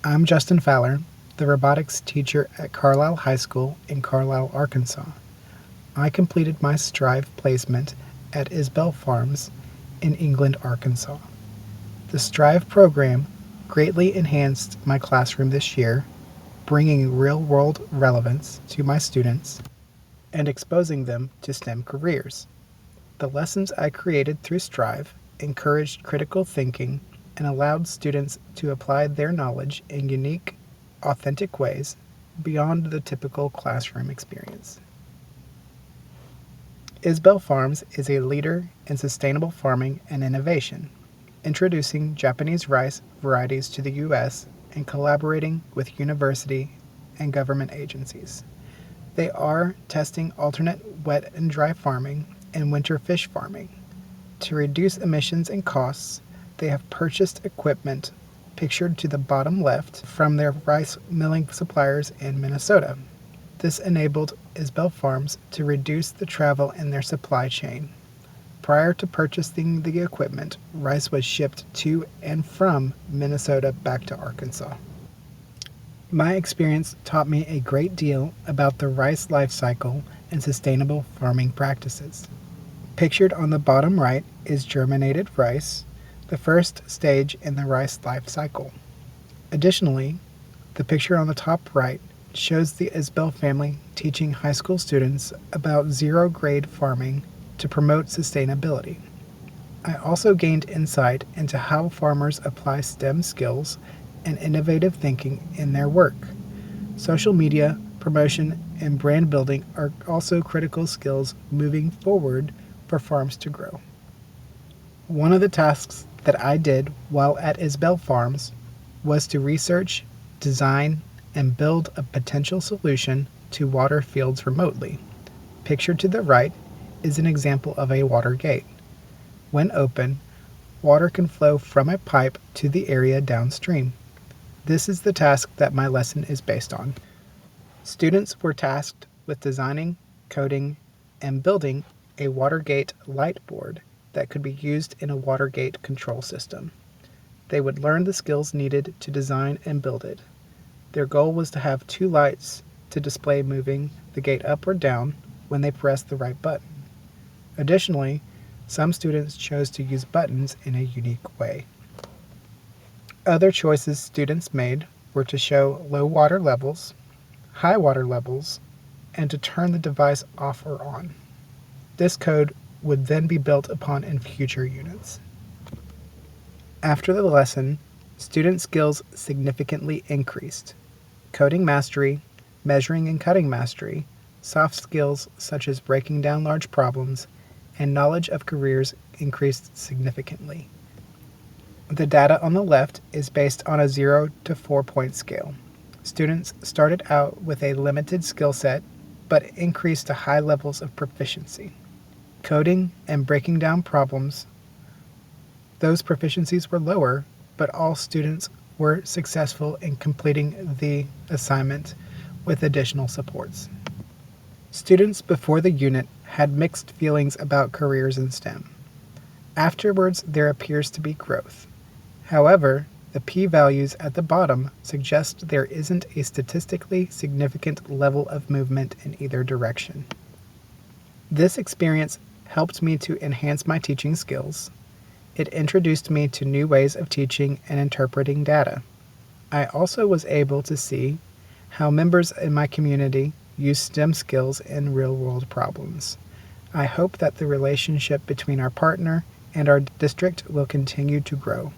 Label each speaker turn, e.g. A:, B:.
A: I'm Justin Fowler, the robotics teacher at Carlisle High School in Carlisle, Arkansas. I completed my Strive placement at Isbell Farms in England, Arkansas. The Strive program greatly enhanced my classroom this year, bringing real-world relevance to my students and exposing them to STEM careers. The lessons I created through Strive encouraged critical thinking and allowed students to apply their knowledge in unique, authentic ways beyond the typical classroom experience. Isbell Farms is a leader in sustainable farming and innovation, introducing Japanese rice varieties to the U.S. and collaborating with university and government agencies. They are testing alternate wet and dry farming and winter fish farming. To reduce emissions and costs, they have purchased equipment pictured to the bottom left from their rice milling suppliers in Minnesota. This enabled Isbell Farms to reduce the travel in their supply chain. Prior to purchasing the equipment, rice was shipped to and from Minnesota back to Arkansas. My experience taught me a great deal about the rice life cycle and sustainable farming practices. Pictured on the bottom right is germinated rice, the first stage in the rice life cycle. Additionally, the picture on the top right shows the Isbell family teaching high school students about zero-grade farming to promote sustainability. I also gained insight into how farmers apply STEM skills and innovative thinking in their work. Social media, promotion, and brand building are also critical skills moving forward for farms to grow. One of the tasks that I did while at Isbell Farms was to research, design, and build a potential solution to water fields remotely. Pictured to the right is an example of a water gate. When open, water can flow from a pipe to the area downstream. This is the task that my lesson is based on. Students were tasked with designing, coding, and building a water gate light board that could be used in a water gate control system. They would learn the skills needed to design and build it. Their goal was to have two lights to display moving the gate up or down when they pressed the right button. Additionally, some students chose to use buttons in a unique way. Other choices students made were to show low water levels, high water levels, and to turn the device off or on. This code would then be built upon in future units. After the lesson, student skills significantly increased. Coding mastery, measuring and cutting mastery, soft skills such as breaking down large problems, and knowledge of careers increased significantly. The data on the left is based on a 0 to 4-point scale. Students started out with a limited skill set, but increased to high levels of proficiency. Coding and breaking down problems, those proficiencies were lower, but all students were successful in completing the assignment with additional supports. Students before the unit had mixed feelings about careers in STEM. Afterwards, there appears to be growth. However, the p-values at the bottom suggest there isn't a statistically significant level of movement in either direction. This experience helped me to enhance my teaching skills. It introduced me to new ways of teaching and interpreting data. I also was able to see how members in my community use STEM skills in real-world problems. I hope that the relationship between our partner and our district will continue to grow.